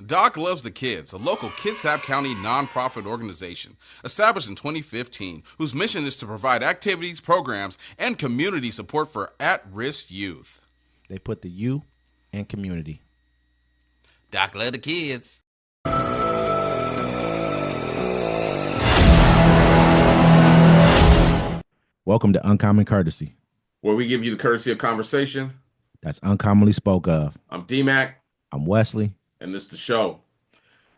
Doc Loves the Kids, a local Kitsap County nonprofit organization established in 2015 whose mission is to provide activities, programs, and community support for at-risk youth. They put the you in community. Doc Loves the Kids. Welcome to Uncommon Courtesy, where we give you the courtesy of conversation. That's uncommonly spoke of. I'm D-Mac. I'm Wesley. And this is the show.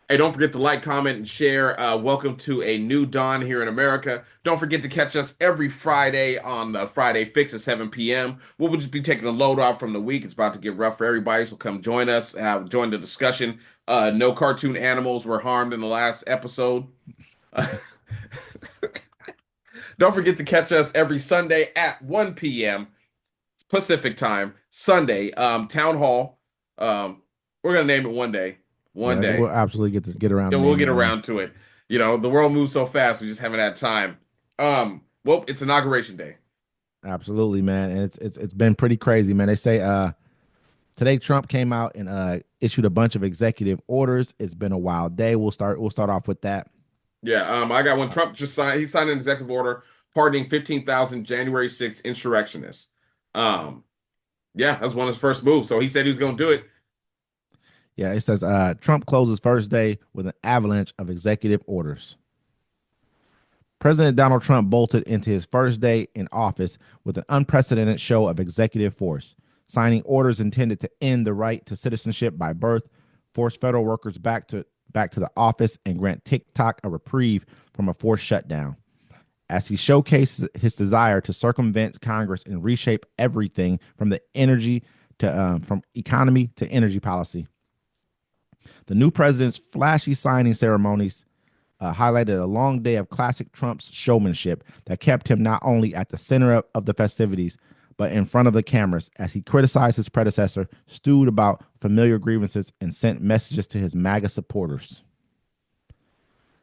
Hey, don't forget to like, comment, and share. Welcome to a new dawn here in America. Don't forget to catch us every Friday on the Friday Fix at 7 p.m. We'll just be taking a load off from the week. It's about to get rough for everybody, so come join us. Join the discussion. No cartoon animals were harmed in the last episode. Don't forget to catch us every Sunday at 1 p.m. Pacific time. Sunday, Town Hall. We're going to name it one day. One day. We'll absolutely get around. Yeah, we'll get around to it. You know, the world moves so fast, we just haven't had time. Well, it's Inauguration Day. Absolutely, man. And it's been pretty crazy, man. They say today Trump came out and issued a bunch of executive orders. It's been a wild day. We'll start off with that. Yeah, I got one. Trump just signed. He signed an executive order pardoning 15,000 January 6th insurrectionists. Yeah, that's one of his first moves. So he said he was going to do it. Yeah, it says Trump closes first day with an avalanche of executive orders. President Donald Trump bolted into his first day in office with an unprecedented show of executive force, signing orders intended to end the right to citizenship by birth, force federal workers back to the office, and grant Tik Tok a reprieve from a forced shutdown. As he showcased his desire to circumvent Congress and reshape everything from the energy to from economy to energy policy. The new president's flashy signing ceremonies highlighted a long day of classic Trump's showmanship that kept him not only at the center of the festivities, but in front of the cameras as he criticized his predecessor, stewed about familiar grievances, and sent messages to his MAGA supporters.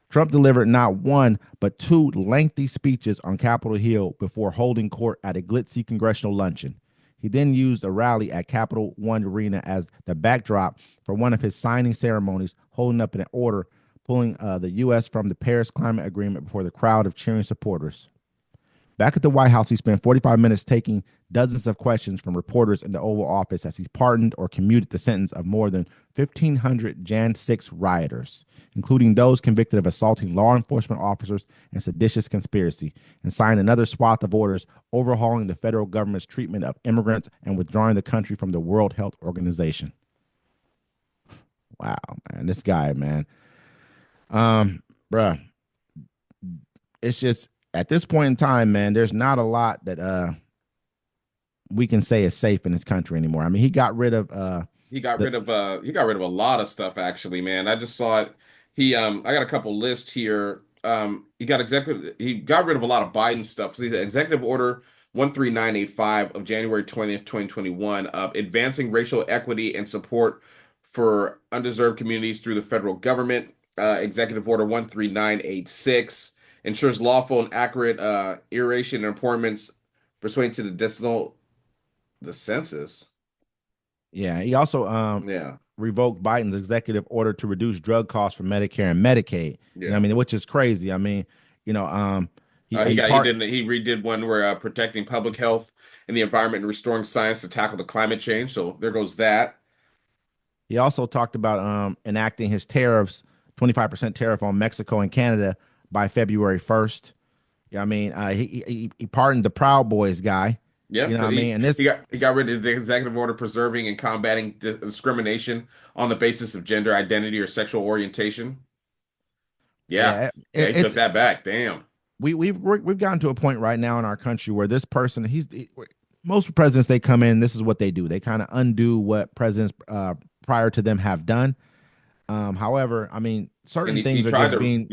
Trump delivered not one, but two lengthy speeches on Capitol Hill before holding court at a glitzy congressional luncheon. He then used a rally at Capital One Arena as the backdrop for one of his signing ceremonies, holding up an order pulling the U.S. from the Paris Climate Agreement before the crowd of cheering supporters. Back at the White House, he spent 45 minutes taking dozens of questions from reporters in the Oval Office as he pardoned or commuted the sentence of more than 1,500 Jan 6 rioters, including those convicted of assaulting law enforcement officers and seditious conspiracy, and signed another swath of orders overhauling the federal government's treatment of immigrants and withdrawing the country from the World Health Organization. Wow, man, this guy, man. Bruh, it's just, at this point in time, man, there's not a lot that we can say is safe in this country anymore. I mean, he got rid of a lot of stuff, actually, man. I just saw it. I got a couple lists here. He got rid of a lot of Biden stuff. So executive order 13985 of January 20th, 2021, advancing racial equity and support for undeserved communities through the federal government. Executive order 13986 ensures lawful and accurate eration and appointments pursuant to the census. Yeah, he also revoked Biden's executive order to reduce drug costs for Medicare and Medicaid. Yeah. You know, I mean, which is crazy. I mean, you know, he redid one where protecting public health and the environment and restoring science to tackle the climate change. So there goes that. He also talked about enacting his tariffs, 25% tariff on Mexico and Canada by February 1st. Yeah, I mean, he pardoned the Proud Boys guy. Yeah, you know what I mean. And he got rid of the executive order preserving and combating discrimination on the basis of gender identity or sexual orientation. Yeah, he took that back. Damn. We've gotten to a point right now in our country where this person, most presidents, they come in, this is what they do. They kind of undo what presidents prior to them have done. However, I mean, certain things are just being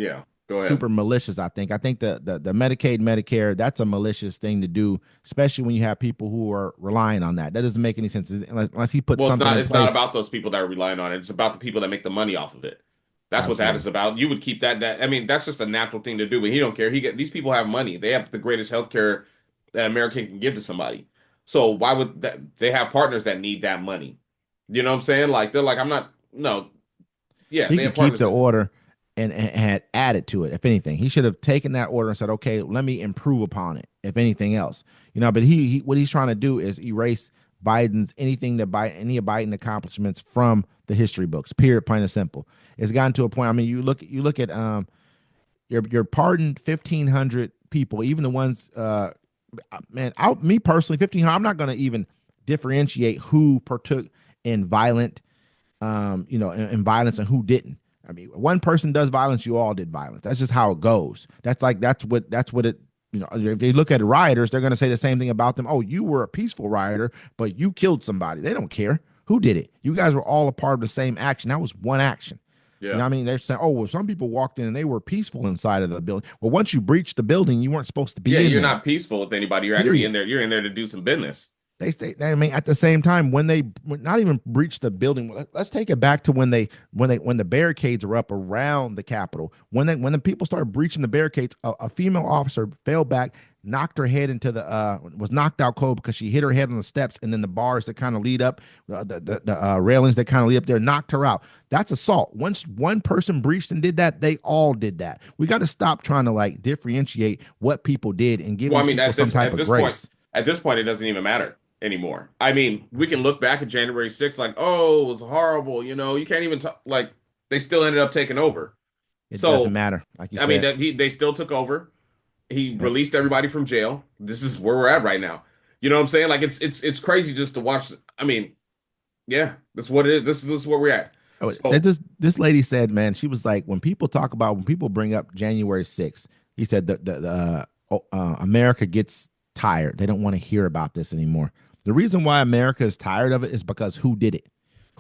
super malicious. I think the Medicaid, Medicare, that's a malicious thing to do, especially when you have people who are relying on that. That doesn't make any sense unless he puts something. It's not about those people that are relying on it. It's about the people that make the money off of it. That's what that is about. You would keep that. I mean, that's just a natural thing to do, but he don't care. These people have money. They have the greatest healthcare that America can give to somebody. So why would they have partners that need that money? You know what I'm saying? Like, they're like, I'm not. No, Yeah, He they could have keep partners the in it. order and had added to it. If anything, he should have taken that order and said, "Okay, let me improve upon it." If anything else, but he what he's trying to do is erase Biden's anything that any of Biden accomplishments from the history books. Period. Plain and simple. It's gotten to a point. I mean, you look at your pardoned 1,500 people, even the ones man, me personally, 1,500. I'm not going to even differentiate who partook in violent, in violence and who didn't. I mean, one person does violence, you all did violence. That's just how it goes. That's what it. If they look at rioters, they're going to say the same thing about them. Oh, you were a peaceful rioter, but you killed somebody. They don't care who did it. You guys were all a part of the same action. That was one action. Yeah. What I mean? They're saying, oh, well, some people walked in and they were peaceful inside of the building. Well, once you breached the building, you weren't supposed to Yeah, be in you're there. not peaceful with anybody. You're actually Period. in there. You're in there to do some business. They say, I mean, at the same time, when they not even breached the building, let's take it back to when the barricades were up around the Capitol. When the people started breaching the barricades, a female officer fell back, knocked her head into was knocked out cold because she hit her head on the steps, and then the bars that kind of lead up, the railings that kind of lead up there, knocked her out. That's assault. Once one person breached and did that, they all did that. We got to stop trying to like differentiate what people did and give these people some type of grace. At this point, it doesn't even matter anymore. I mean, we can look back at January 6th like, oh, it was horrible. You can't even talk, like they still ended up taking over. It doesn't So, matter, like you I mean, said. they still took over. He Yep. released everybody from jail. This is where we're at right now. You know what I'm saying? Like it's crazy just to watch. I mean, yeah, that's what it is. This is where we're at. Oh, So, this lady said, man, she was like, when people bring up January 6th, he said America gets tired. They don't want to hear about this anymore. The reason why America is tired of it is because who did it?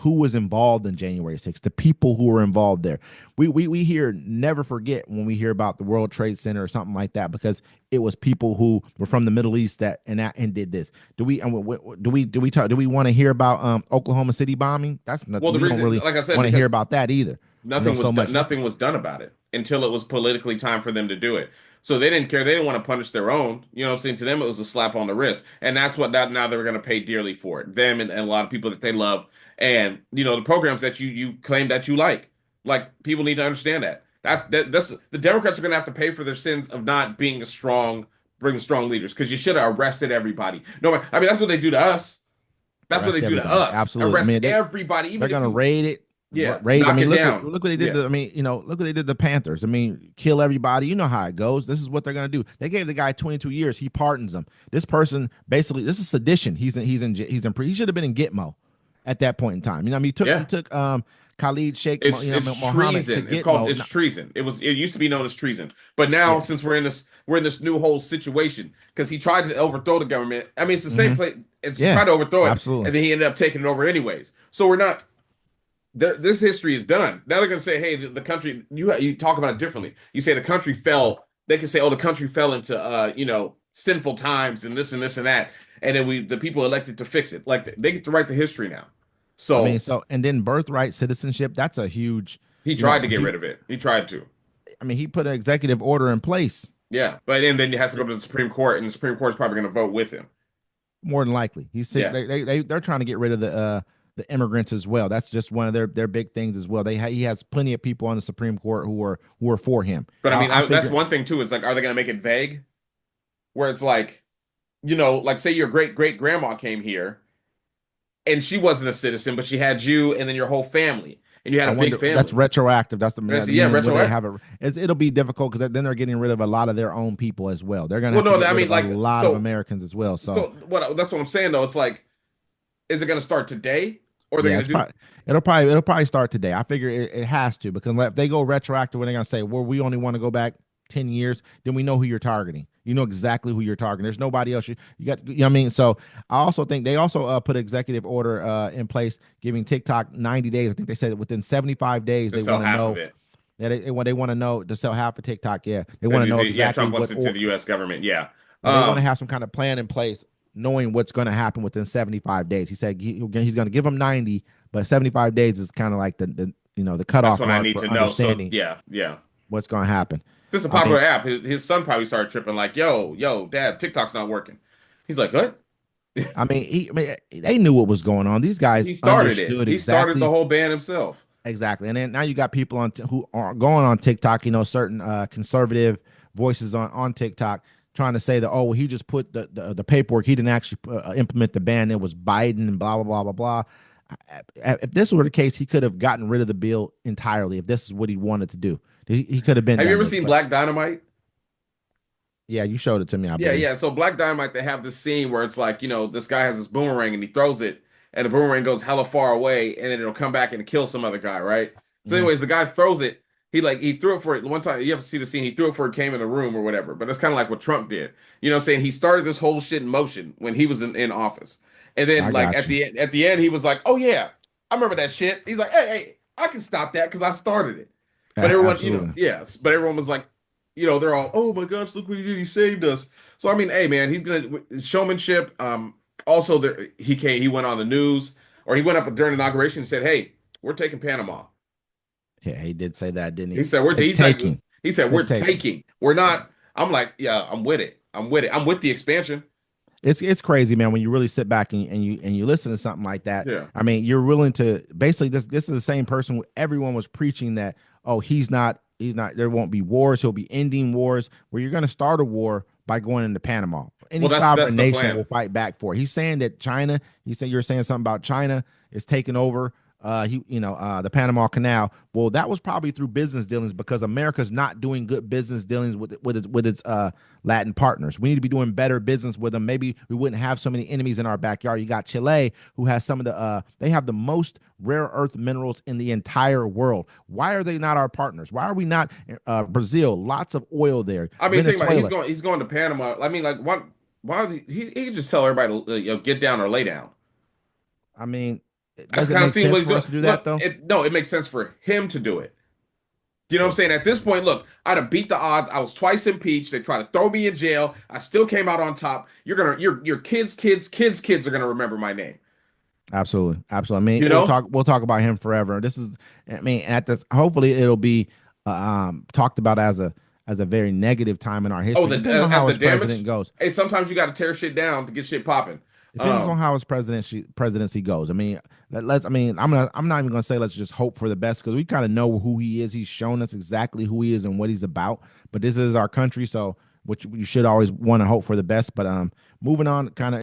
Who was involved in January 6th? The people who were involved there. We hear never forget when we hear about the World Trade Center or something like that, because it was people who were from the Middle East that did this. Do we want to hear about Oklahoma City bombing? That's nothing. well, the We don't reason, really like I said, want to because hear about that either. nothing was done about it until it was politically time for them to do it. So they didn't care. They didn't want to punish their own. You know what I'm saying? To them, it was a slap on the wrist. And that's what now they're going to pay dearly for it. Them and a lot of people that they love. And, the programs that you claim that you like. Like, people need to understand that. That's the Democrats are going to have to pay for their sins of not being bringing strong leaders, because you should have arrested everybody. No, I mean, that's what they do to us. That's what Arrest they do to everybody. us. Absolutely. I Arrest mean, everybody, they're even if gonna you, raid it. yeah, Raid. I knock mean, it down. look what they did. Yeah. Look what they did to the Panthers. I mean, kill everybody. You know how it goes. This is what they're gonna do. They gave the guy 22 years. He pardons him. This person basically, this is sedition. He should have been in Gitmo at that point in time. He took Khalid Sheikh, It's Mohammed to treason. It's Gitmo. treason. It used to be known as treason. But now, Yeah. since we're in this new whole situation, because he tried to overthrow the government. I mean, it's the same Mhm. place. It's Yeah. tried to overthrow it, Absolutely. and then he ended up taking it over anyways. So we're not. This history is done. Now they're gonna say, "Hey, the country." You talk about it differently. You say the country fell. They can say, "Oh, the country fell into sinful times and this and this and that," and then the people elected to fix it. Like they get to write the history now. I mean, So so and then birthright citizenship. That's a huge. he tried to get rid of it. He tried to. I mean, he put an executive order in place. Yeah, but and then he has to go to the Supreme Court, and the Supreme Court is probably going to vote with him. More than likely, he's sick. Yeah. They're trying to get rid of the immigrants as well. That's just one of their big things as well. He has plenty of people on the Supreme Court who are for him. But I mean, I that's figure, one thing too. It's like, are they going to make it vague, where it's like, like say your great great grandma came here, and she wasn't a citizen, but she had you, and then your whole family, and you had I a wonder, big family. that's retroactive. That's the Yeah, meaning where they retroactive. have it'll be difficult because then they're getting rid of a lot of their own people as well. They're going to Well, have no, to get I rid mean, of like, a lot of so Americans as well. so what? That's what I'm saying though. It's like, is it going to start today, or are they Yeah, going to do? it'll probably start today. I figure it has to, because if they go retroactive, when they're gonna say, well, we only want to go back 10 years, then we know who you're targeting. You know exactly who you're targeting. There's nobody else. You got, what I mean? So I also think they also put executive order in place, giving TikTok 90 days. I think they said within 75 days To they sell want to half know of it. that they want to know to sell half of TikTok. Yeah, they So, want to know yeah, exactly Trump wants what it to the U.S. government. Yeah. yeah, they want to have some kind of plan in place, knowing what's going to happen within 75 days. He said he's going to give them 90, but 75 days is kind of like the That's cutoff what I mark need for to know. So understanding yeah. what's going to happen. This is a I popular mean, app. His son probably started tripping like, yo, dad, TikTok's not working. He's like, what? they knew what was going on. These guys He started it. understood He started the exactly. whole ban himself. Exactly. And then now you got people who are going on TikTok, certain conservative voices on TikTok trying to say that, oh, well, he just put the paperwork. He didn't actually implement the ban. It was Biden and blah, blah, blah, blah, blah. If this were the case, he could have gotten rid of the bill entirely if this is what he wanted to do. He could have been Have you done ever with it. seen But Black Dynamite? yeah, you showed it to me, I Yeah, believe. yeah. So Black Dynamite, they have this scene where it's like, this guy has this boomerang and he throws it, and the boomerang goes hella far away, and then it'll come back and kill some other guy, right? So, Mhm. anyways, the guy throws it. He threw it for it one time. You have to see the scene. He threw it for it came in the room or whatever. But it's kind of like what Trump did. You know what I'm saying? He started this whole shit in motion when he was in office. And then I like got you. at the end, he was like, "Oh yeah, I remember that shit." He's like, "Hey, I can stop that because I started it." But everyone, Absolutely. yes, but everyone was like, they're all, "Oh my gosh, look what he did. He saved us." So I mean, hey man, he's gonna showmanship. Also, he went on the news, or he went up during inauguration and said, "Hey, we're taking Panama." Yeah, he did say that, didn't he? He said, He said taking. he said, Said we're taking. taking. We're not. I'm like, yeah, I'm with it. I'm with it. I'm with the expansion. It's crazy, man, when you really sit back and you listen to something like that. Yeah. I mean, you're willing to basically this is the same person everyone was preaching that, oh, he's not there won't be wars, he'll be ending wars, where you're gonna start a war by going into Panama. Any Well, that's sovereign the nation plan. will fight back for it. He's saying that China, you're saying something about China is taking over the Panama Canal. Well, that was probably through business dealings because America's not doing good business dealings with its Latin partners. We need to be doing better business with them. Maybe we wouldn't have so many enemies in our backyard. You got Chile, who has some of they have the most rare earth minerals in the entire world. Why are they not our partners? Why are we not Brazil? Lots of oil there. I mean, think about it. Venezuela. He's going to Panama. I mean, like, why he can just tell everybody to get down or lay down. I mean, That's does it kind of make seeing what sense he's for doing. us to do that Look, though? no, it makes sense for him to do it. You know what I'm True. saying? At this point, look, I'd have beat the odds. I was twice impeached. They tried to throw me in jail. I still came out on top. Your kids are gonna remember my name. Absolutely, absolutely. I mean, You we'll know? talk about him forever. This is, I mean, at this, hopefully, it'll be talked about as a very negative time in our Oh, history. the Depends on as how the his damage. president goes. Hey, sometimes you got to tear shit down to get shit popping. Depends on Um, how his presidency goes. I mean, let's. I mean, I'm not even gonna say let's just hope for the best because we kind of know who he is. He's shown us exactly who he is and what he's about. But this is our country, so which you should always want to hope for the best. But moving on, kind of